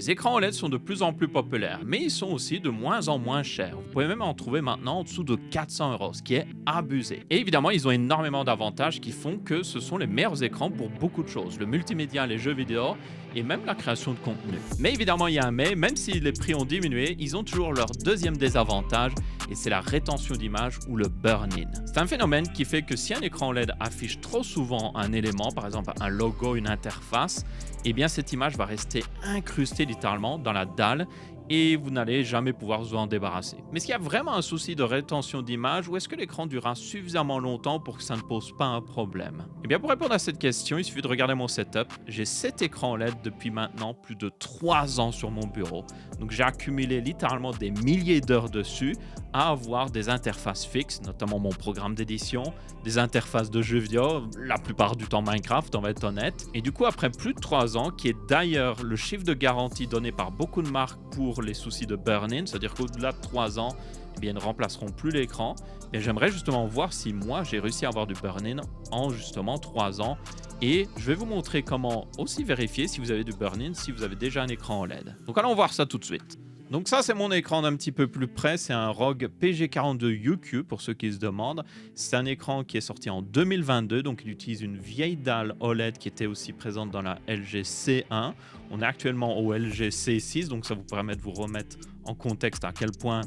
Les écrans OLED sont de plus en plus populaires, mais ils sont aussi de moins en moins chers. Vous pouvez même en trouver maintenant en dessous de 400 €, ce qui est abusé. Et évidemment, ils ont énormément d'avantages qui font que ce sont les meilleurs écrans pour beaucoup de choses. Le multimédia, les jeux vidéo et même la création de contenu. Mais évidemment, il y a un mais, même si les prix ont diminué, ils ont toujours leur deuxième désavantage et c'est la rétention d'image ou le burn-in. C'est un phénomène qui fait que si un écran OLED affiche trop souvent un élément, par exemple un logo, une interface, eh bien cette image va rester incrustée littéralement dans la dalle et vous n'allez jamais pouvoir vous en débarrasser. Mais est-ce qu'il y a vraiment un souci de rétention d'image ou est-ce que l'écran durera suffisamment longtemps pour que ça ne pose pas un problème? Eh bien pour répondre à cette question, il suffit de regarder mon setup. J'ai 7 écrans OLED depuis maintenant plus de 3 ans sur mon bureau. Donc j'ai accumulé littéralement des milliers d'heures dessus à avoir des interfaces fixes, notamment mon programme d'édition, des interfaces de jeux vidéo, la plupart du temps Minecraft, on va être honnête. Et du coup, après plus de 3 ans, qui est d'ailleurs le chiffre de garantie donné par beaucoup de marques pour les soucis de burn-in, c'est-à-dire qu'au-delà de 3 ans, eh bien, ils ne remplaceront plus l'écran. Et j'aimerais justement voir si moi, j'ai réussi à avoir du burn-in en justement 3 ans. Et je vais vous montrer comment aussi vérifier si vous avez du burn-in, si vous avez déjà un écran OLED. Donc allons voir ça tout de suite. Donc ça, c'est mon écran d'un petit peu plus près. C'est un ROG PG42 UQ pour ceux qui se demandent. C'est un écran qui est sorti en 2022. Donc il utilise une vieille dalle OLED qui était aussi présente dans la LG C1. On est actuellement au LG C6. Donc ça vous permet de vous remettre en contexte à quel point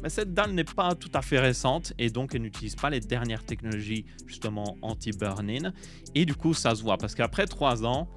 cette dalle n'est pas tout à fait récente et donc elle n'utilise pas les dernières technologies justement anti-burn-in. Et du coup, ça se voit parce qu'après 3 ans,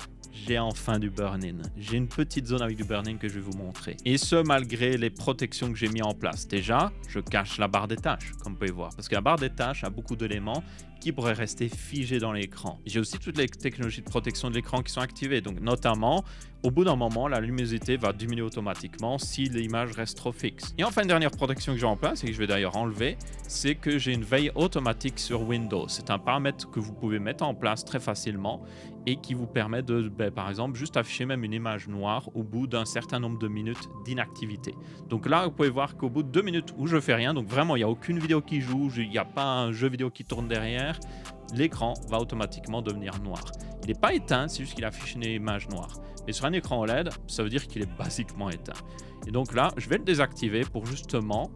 j'ai enfin du burn-in. J'ai une petite zone avec du burn-in que je vais vous montrer. Et ce, malgré les protections que j'ai mis en place. Déjà, je cache la barre des tâches, comme vous pouvez voir. Parce que la barre des tâches a beaucoup d'éléments qui pourraient rester figés dans l'écran. J'ai aussi toutes les technologies de protection de l'écran qui sont activées. Donc, notamment, au bout d'un moment, la luminosité va diminuer automatiquement si l'image reste trop fixe. Et enfin, une dernière protection que j'ai en place, et que je vais d'ailleurs enlever, c'est que j'ai une veille automatique sur Windows. C'est un paramètre que vous pouvez mettre en place très facilement et qui vous permet de, par exemple, juste afficher même une image noire au bout d'un certain nombre de minutes d'inactivité. Donc là, vous pouvez voir qu'au bout de 2 minutes où je fais rien, donc vraiment, il n'y a aucune vidéo qui joue, il n'y a pas un jeu vidéo qui tourne derrière, l'écran va automatiquement devenir noir. Il n'est pas éteint, c'est juste qu'il affiche une image noire. Mais sur un écran OLED, ça veut dire qu'il est basiquement éteint. Et donc là, je vais le désactiver pour justement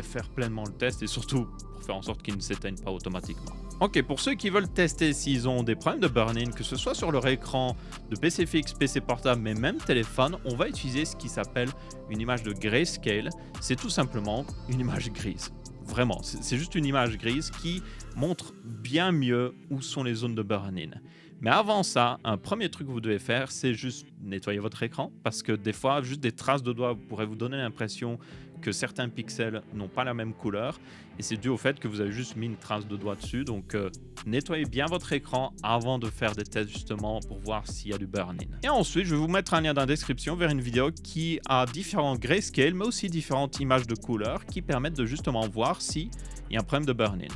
faire pleinement le test et surtout pour faire en sorte qu'il ne s'éteigne pas automatiquement. Ok, pour ceux qui veulent tester s'ils ont des problèmes de burn-in, que ce soit sur leur écran de PC fixe, PC portable, mais même téléphone, on va utiliser ce qui s'appelle une image de grayscale. C'est tout simplement une image grise. Vraiment, c'est juste une image grise qui montre bien mieux où sont les zones de burn-in. Mais avant ça, un premier truc que vous devez faire, c'est juste nettoyer votre écran parce que des fois, juste des traces de doigts pourraient vous donner l'impression que certains pixels n'ont pas la même couleur et c'est dû au fait que vous avez juste mis une trace de doigt dessus. Donc, nettoyez bien votre écran avant de faire des tests justement pour voir s'il y a du burn-in. Et ensuite, je vais vous mettre un lien dans la description vers une vidéo qui a différents grayscale, mais aussi différentes images de couleurs qui permettent de justement voir s'il y a un problème de burn-in.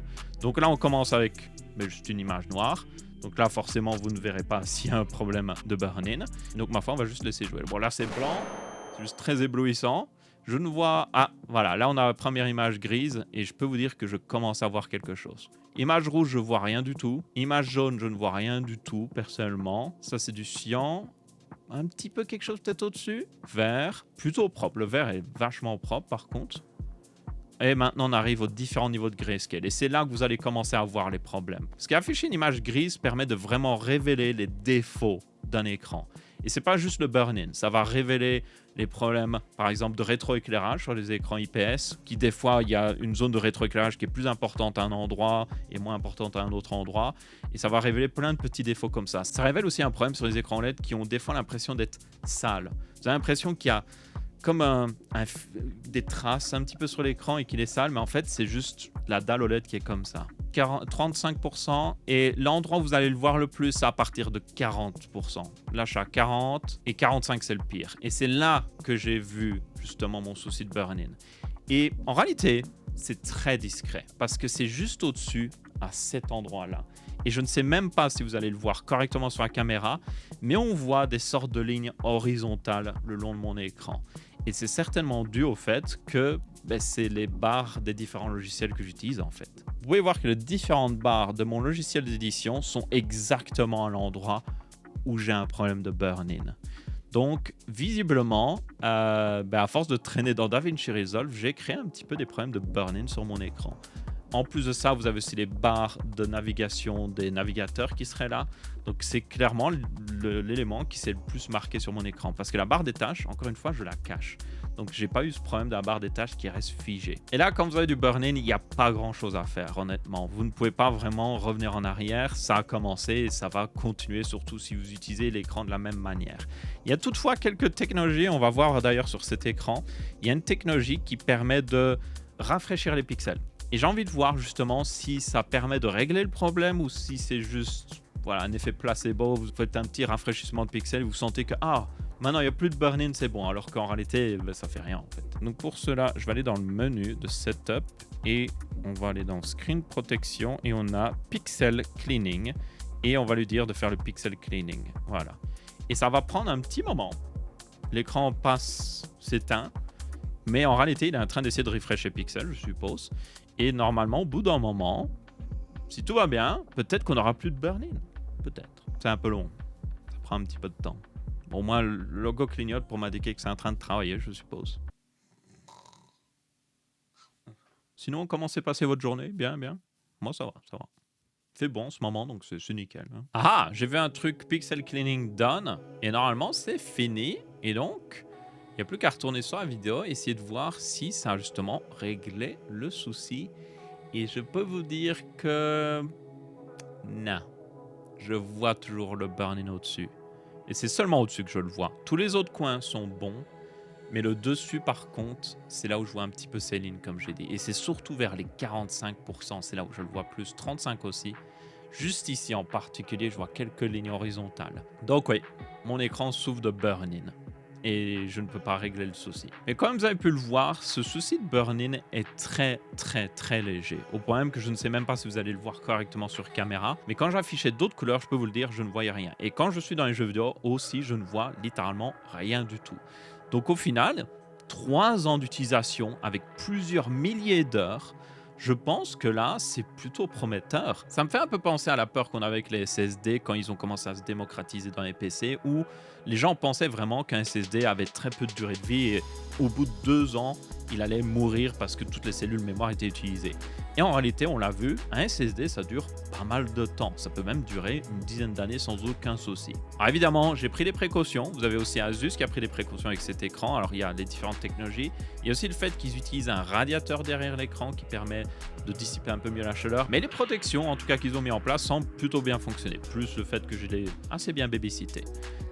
Donc là, on commence avec juste une image noire. Donc là, forcément, vous ne verrez pas s'il y a un problème de burn-in. Donc ma foi, on va juste laisser jouer. Bon, là, c'est blanc. C'est juste très éblouissant. Je ne vois... Ah, voilà. Là, on a la première image grise. Et je peux vous dire que je commence à voir quelque chose. Image rouge, je ne vois rien du tout. Image jaune, je ne vois rien du tout, personnellement. Ça, c'est du cyan. Un petit peu quelque chose peut-être au-dessus. Vert. Plutôt propre. Le vert est vachement propre, par contre. Et maintenant, on arrive aux différents niveaux de grayscale. Et c'est là que vous allez commencer à voir les problèmes. Parce qu'afficher une image grise permet de vraiment révéler les défauts d'un écran. Et c'est pas juste le burn-in. Ça va révéler les problèmes, par exemple, de rétroéclairage sur les écrans IPS, qui des fois, il y a une zone de rétroéclairage qui est plus importante à un endroit et moins importante à un autre endroit. Et ça va révéler plein de petits défauts comme ça. Ça révèle aussi un problème sur les écrans LED qui ont des fois l'impression d'être sales. Vous avez l'impression qu'il y a comme des traces un petit peu sur l'écran et qu'il est sale, mais en fait, c'est juste la dalle OLED qui est comme ça. 35% et l'endroit où vous allez le voir le plus, c'est à partir de 40%. Là, je suis à 40 et 45, c'est le pire. Et c'est là que j'ai vu justement mon souci de burn-in. Et en réalité, c'est très discret parce que c'est juste au-dessus à cet endroit-là. Et je ne sais même pas si vous allez le voir correctement sur la caméra, mais on voit des sortes de lignes horizontales le long de mon écran. Et c'est certainement dû au fait que c'est les barres des différents logiciels que j'utilise en fait. Vous pouvez voir que les différentes barres de mon logiciel d'édition sont exactement à l'endroit où j'ai un problème de burn-in. Donc, visiblement, à force de traîner dans DaVinci Resolve, j'ai créé un petit peu des problèmes de burn-in sur mon écran. En plus de ça, vous avez aussi les barres de navigation des navigateurs qui seraient là. Donc, c'est clairement l'élément qui s'est le plus marqué sur mon écran. Parce que la barre des tâches, encore une fois, je la cache. Donc, j'ai pas eu ce problème de la barre des tâches qui reste figée. Et là, quand vous avez du burn-in, il n'y a pas grand-chose à faire, honnêtement. Vous ne pouvez pas vraiment revenir en arrière. Ça a commencé et ça va continuer, surtout si vous utilisez l'écran de la même manière. Il y a toutefois quelques technologies, on va voir d'ailleurs sur cet écran. Il y a une technologie qui permet de rafraîchir les pixels. Et j'ai envie de voir justement si ça permet de régler le problème ou si c'est juste voilà, un effet placebo. Vous faites un petit rafraîchissement de pixels et vous sentez que maintenant il n'y a plus de burn-in, c'est bon. Alors qu'en réalité, ça fait rien en fait. Donc pour cela, je vais aller dans le menu de Setup et on va aller dans Screen Protection et on a Pixel Cleaning. Et on va lui dire de faire le Pixel Cleaning. Voilà. Et ça va prendre un petit moment. L'écran s'éteint. Mais en réalité, il est en train d'essayer de refresher Pixel, je suppose. Et normalement, au bout d'un moment, si tout va bien, peut-être qu'on n'aura plus de burn-in. Peut-être. C'est un peu long. Ça prend un petit peu de temps. Bon, au moins, le logo clignote pour m'indiquer que c'est en train de travailler, je suppose. Sinon, comment s'est passée votre journée? Bien, bien. Moi, ça va, ça va. C'est bon en ce moment, donc c'est nickel. Hein. Ah, j'ai vu un truc Pixel Cleaning done. Et normalement, c'est fini. Et donc, il n'y a plus qu'à retourner sur la vidéo et essayer de voir si ça a justement réglé le souci. Et je peux vous dire que... non. Je vois toujours le burn-in au-dessus. Et c'est seulement au-dessus que je le vois. Tous les autres coins sont bons. Mais le dessus, par contre, c'est là où je vois un petit peu ces lignes, comme j'ai dit. Et c'est surtout vers les 45%. C'est là où je le vois plus. 35% aussi. Juste ici en particulier, je vois quelques lignes horizontales. Donc oui, mon écran souffre de burn-in. Et je ne peux pas régler le souci. Mais comme vous avez pu le voir, ce souci de burn-in est très léger. Au point même que je ne sais même pas si vous allez le voir correctement sur caméra. Mais quand j'affichais d'autres couleurs, je peux vous le dire, je ne voyais rien. Et quand je suis dans les jeux vidéo aussi, je ne vois littéralement rien du tout. Donc au final, 3 ans d'utilisation avec plusieurs milliers d'heures, je pense que là, c'est plutôt prometteur. Ça me fait un peu penser à la peur qu'on avait avec les SSD quand ils ont commencé à se démocratiser dans les PC, où les gens pensaient vraiment qu'un SSD avait très peu de durée de vie et au bout de 2 ans, il allait mourir parce que toutes les cellules mémoire étaient utilisées. Et en réalité, on l'a vu, un SSD, ça dure pas mal de temps. Ça peut même durer une dizaine d'années sans aucun souci. Alors évidemment, j'ai pris des précautions. Vous avez aussi Asus qui a pris des précautions avec cet écran. Alors il y a les différentes technologies. Il y a aussi le fait qu'ils utilisent un radiateur derrière l'écran qui permet de dissiper un peu mieux la chaleur. Mais les protections, en tout cas qu'ils ont mis en place, semblent plutôt bien fonctionner. Plus le fait que je l'ai assez bien babycité.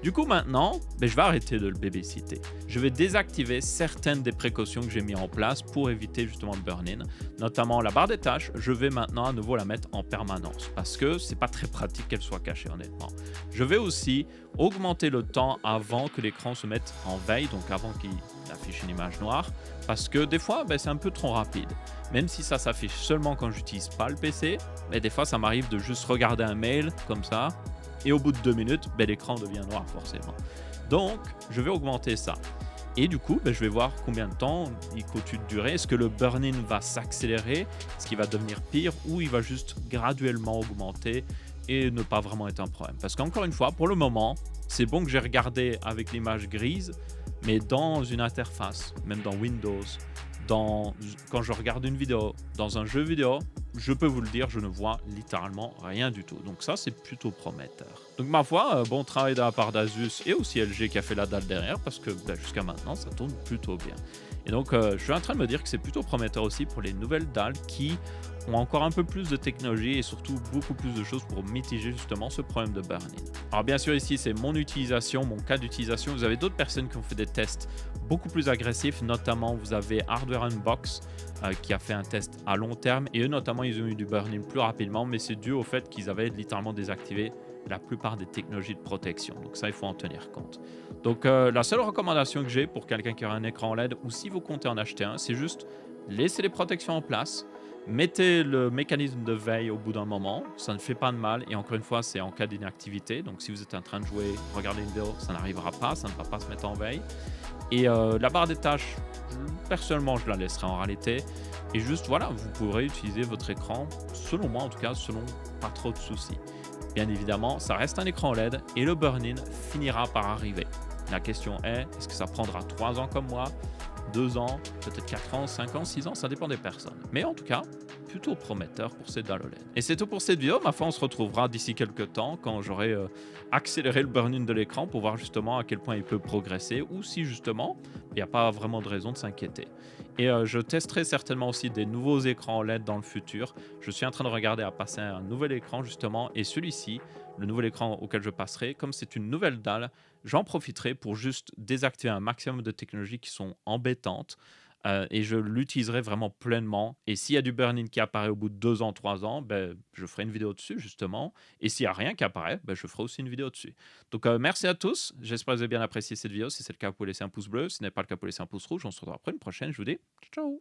Du coup maintenant, je vais arrêter de le babysitter. Je vais désactiver certaines des précautions que j'ai mis en place pour éviter justement le burn-in. Notamment la barre des tâches, je vais maintenant à nouveau la mettre en permanence parce que c'est pas très pratique qu'elle soit cachée honnêtement. Je vais aussi augmenter le temps avant que l'écran se mette en veille, donc avant qu'il affiche une image noire, parce que des fois c'est un peu trop rapide. Même si ça s'affiche seulement quand j'utilise pas le PC, mais des fois ça m'arrive de juste regarder un mail comme ça et au bout de 2 minutes, l'écran devient noir forcément. Donc je vais augmenter ça. Et du coup, je vais voir combien de temps il continue de durer. Est-ce que le burn-in va s'accélérer? Est-ce qu'il va devenir pire? Ou il va juste graduellement augmenter et ne pas vraiment être un problème? Parce qu'encore une fois, pour le moment, c'est bon que j'ai regardé avec l'image grise, mais dans une interface, même dans Windows, quand je regarde une vidéo, dans un jeu vidéo, je peux vous le dire, je ne vois littéralement rien du tout. Donc ça, c'est plutôt prometteur. Donc ma foi, bon travail de la part d'Asus et aussi LG qui a fait la dalle derrière parce que jusqu'à maintenant, ça tourne plutôt bien. Et donc, je suis en train de me dire que c'est plutôt prometteur aussi pour les nouvelles dalles qui ont encore un peu plus de technologie et surtout beaucoup plus de choses pour mitiger justement ce problème de burn-in. Alors bien sûr, ici, c'est mon utilisation, mon cas d'utilisation. Vous avez d'autres personnes qui ont fait des tests beaucoup plus agressifs, notamment vous avez Hardware Unbox qui a fait un test à long terme et eux notamment ils ont eu du burn-in plus rapidement, mais c'est dû au fait qu'ils avaient littéralement désactivé la plupart des technologies de protection. Donc ça, il faut en tenir compte. Donc la seule recommandation que j'ai pour quelqu'un qui a un écran LED ou si vous comptez en acheter un, c'est juste laisser les protections en place, mettez le mécanisme de veille au bout d'un moment, ça ne fait pas de mal et encore une fois, c'est en cas d'inactivité. Donc si vous êtes en train de jouer, regarder une vidéo, ça n'arrivera pas, ça ne va pas se mettre en veille. Et la barre des tâches, personnellement, je la laisserai en réalité. Et juste, voilà, vous pourrez utiliser votre écran, selon moi en tout cas, selon pas trop de soucis. Bien évidemment, ça reste un écran LED et le burn-in finira par arriver. La question est, est-ce que ça prendra 3 ans comme moi, 2 ans, peut-être 4 ans, 5 ans, 6 ans, ça dépend des personnes. Mais en tout cas, plutôt prometteur pour ces dalles OLED. Et c'est tout pour cette vidéo. Ma foi, on se retrouvera d'ici quelques temps quand j'aurai accéléré le burn-in de l'écran pour voir justement à quel point il peut progresser ou si justement il n'y a pas vraiment de raison de s'inquiéter. Et je testerai certainement aussi des nouveaux écrans OLED dans le futur. Je suis en train de regarder à passer un nouvel écran justement et celui-ci, le nouvel écran auquel je passerai, comme c'est une nouvelle dalle, j'en profiterai pour juste désactiver un maximum de technologies qui sont embêtantes et je l'utiliserai vraiment pleinement. Et s'il y a du burn-in qui apparaît au bout de 2 ans, 3 ans, ben, je ferai une vidéo dessus justement. Et s'il n'y a rien qui apparaît, ben, je ferai aussi une vidéo dessus. Donc merci à tous. J'espère que vous avez bien apprécié cette vidéo. Si c'est le cas, vous pouvez laisser un pouce bleu. Si ce n'est pas le cas, vous pouvez laisser un pouce rouge. On se retrouve après une prochaine. Je vous dis ciao ciao.